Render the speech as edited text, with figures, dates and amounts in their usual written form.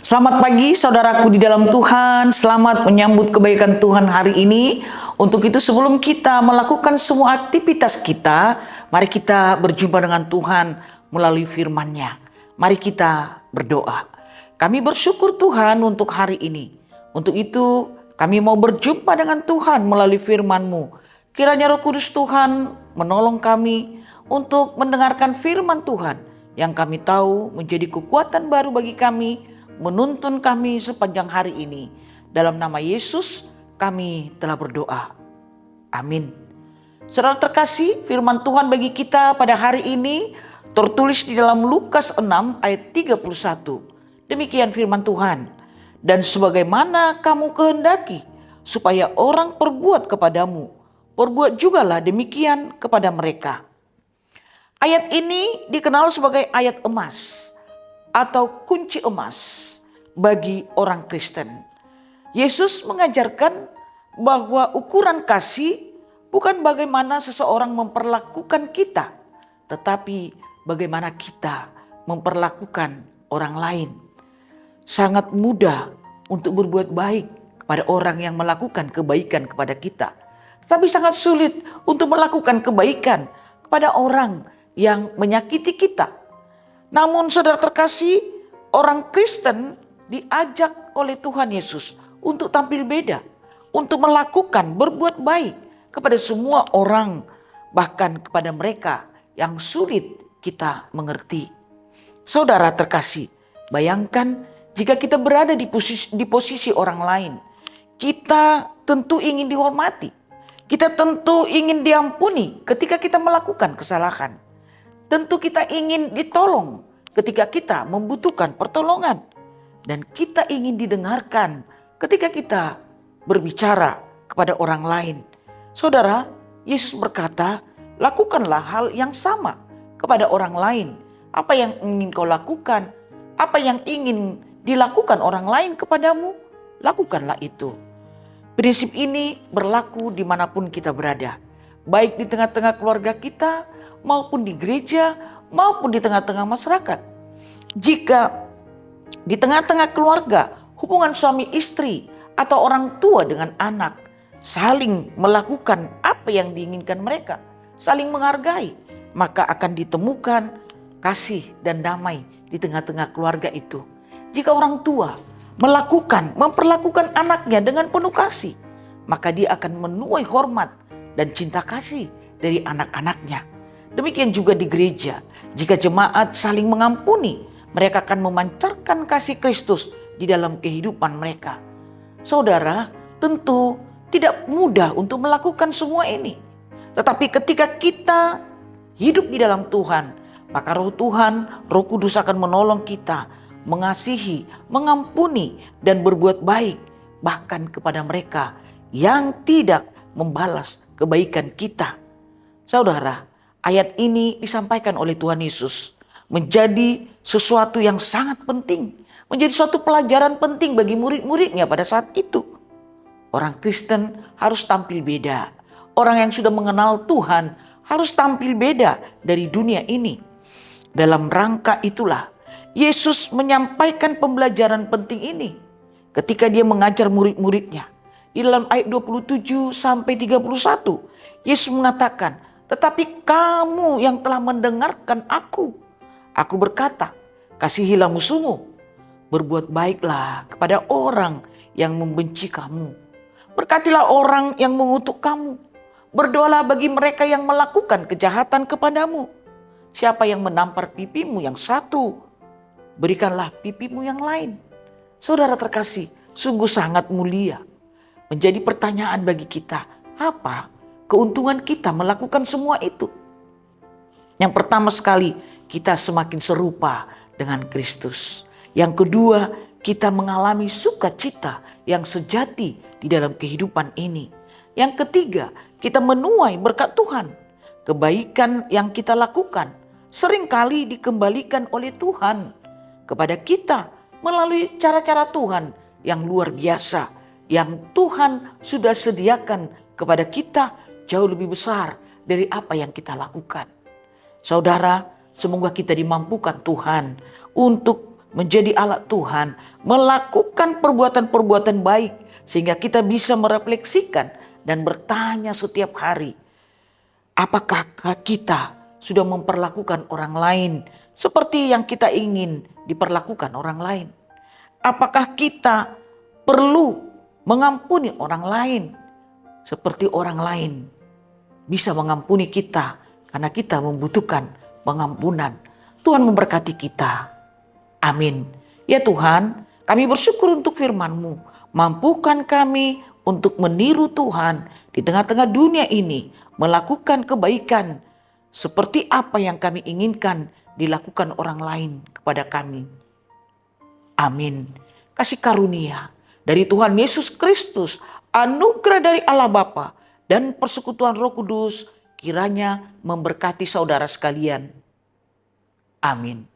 Selamat pagi saudaraku di dalam Tuhan, selamat menyambut kebaikan Tuhan hari ini. Untuk itu sebelum kita melakukan semua aktivitas kita, mari kita berjumpa dengan Tuhan melalui firman-Nya. Mari kita berdoa. Kami bersyukur Tuhan untuk hari ini. Untuk itu kami mau berjumpa dengan Tuhan melalui firman-Mu. Kiranya Roh Kudus Tuhan menolong kami untuk mendengarkan firman Tuhan yang kami tahu menjadi kekuatan baru bagi kami, menuntun kami sepanjang hari ini. Dalam nama Yesus kami telah berdoa. Amin. Saudara terkasih, firman Tuhan bagi kita pada hari ini tertulis di dalam Lukas 6 ayat 31. Demikian firman Tuhan. Dan sebagaimana kamu kehendaki supaya orang perbuat kepadamu, perbuat jugalah demikian kepada mereka. Ayat ini dikenal sebagai ayat emas atau kunci emas bagi orang Kristen. Yesus mengajarkan bahwa ukuran kasih bukan bagaimana seseorang memperlakukan kita, tetapi bagaimana kita memperlakukan orang lain. Sangat mudah untuk berbuat baik kepada orang yang melakukan kebaikan kepada kita, tetapi sangat sulit untuk melakukan kebaikan kepada orang yang menyakiti kita. Namun saudara terkasih, orang Kristen diajak oleh Tuhan Yesus untuk tampil beda, untuk melakukan berbuat baik kepada semua orang, bahkan kepada mereka yang sulit kita mengerti. Saudara terkasih, bayangkan jika kita berada di posisi orang lain, kita tentu ingin dihormati, kita tentu ingin diampuni ketika kita melakukan kesalahan. Tentu kita ingin ditolong ketika kita membutuhkan pertolongan. Dan kita ingin didengarkan ketika kita berbicara kepada orang lain. Saudara, Yesus berkata, lakukanlah hal yang sama kepada orang lain. Apa yang ingin kau lakukan, apa yang ingin dilakukan orang lain kepadamu, lakukanlah itu. Prinsip ini berlaku dimanapun kita berada. Baik di tengah-tengah keluarga kita, maupun di gereja, maupun di tengah-tengah masyarakat. Jika di tengah-tengah keluarga, hubungan suami istri atau orang tua dengan anak saling melakukan apa yang diinginkan mereka, saling menghargai, maka akan ditemukan kasih dan damai di tengah-tengah keluarga itu. Jika orang tua memperlakukan anaknya dengan penuh kasih, maka dia akan menuai hormat dan cinta kasih dari anak-anaknya. Demikian juga di gereja, jika jemaat saling mengampuni, mereka akan memancarkan kasih Kristus di dalam kehidupan mereka. Saudara, tentu tidak mudah untuk melakukan semua ini. Tetapi ketika kita hidup di dalam Tuhan, maka Roh Tuhan, Roh Kudus akan menolong kita mengasihi, mengampuni, dan berbuat baik bahkan kepada mereka yang tidak membalas kebaikan kita. Saudara, ayat ini disampaikan oleh Tuhan Yesus menjadi sesuatu yang sangat penting, menjadi suatu pelajaran penting bagi murid-muridnya pada saat itu. Orang Kristen harus tampil beda. Orang yang sudah mengenal Tuhan harus tampil beda dari dunia ini. Dalam rangka itulah Yesus menyampaikan pembelajaran penting ini ketika dia mengajar murid-muridnya. Di dalam ayat 27 sampai 31, Yesus mengatakan, tetapi kamu yang telah mendengarkan aku berkata, kasihilah musuhmu, berbuat baiklah kepada orang yang membenci kamu, berkatilah orang yang mengutuk kamu, berdoalah bagi mereka yang melakukan kejahatan kepadamu. Siapa yang menampar pipimu yang satu, berikanlah pipimu yang lain. Saudara terkasih, sungguh sangat mulia. Menjadi pertanyaan bagi kita, apa keuntungan kita melakukan semua itu? Yang pertama sekali, kita semakin serupa dengan Kristus. Yang kedua, kita mengalami sukacita yang sejati di dalam kehidupan ini. Yang ketiga, kita menuai berkat Tuhan. Kebaikan yang kita lakukan seringkali dikembalikan oleh Tuhan kepada kita melalui cara-cara Tuhan yang luar biasa, yang Tuhan sudah sediakan kepada kita jauh lebih besar dari apa yang kita lakukan. Saudara, semoga kita dimampukan Tuhan untuk menjadi alat Tuhan, melakukan perbuatan-perbuatan baik sehingga kita bisa merefleksikan dan bertanya setiap hari, apakah kita sudah memperlakukan orang lain seperti yang kita ingin diperlakukan orang lain? Apakah kita perlu mengampuni orang lain seperti orang lain bisa mengampuni kita karena kita membutuhkan pengampunan? Tuhan memberkati kita. Amin. Ya Tuhan, kami bersyukur untuk firman-Mu. Mampukan kami untuk meniru Tuhan di tengah-tengah dunia ini, melakukan kebaikan seperti apa yang kami inginkan dilakukan orang lain kepada kami. Amin. Kasih karunia dari Tuhan Yesus Kristus, anugerah dari Allah Bapa, dan persekutuan Roh Kudus kiranya memberkati saudara sekalian. Amin.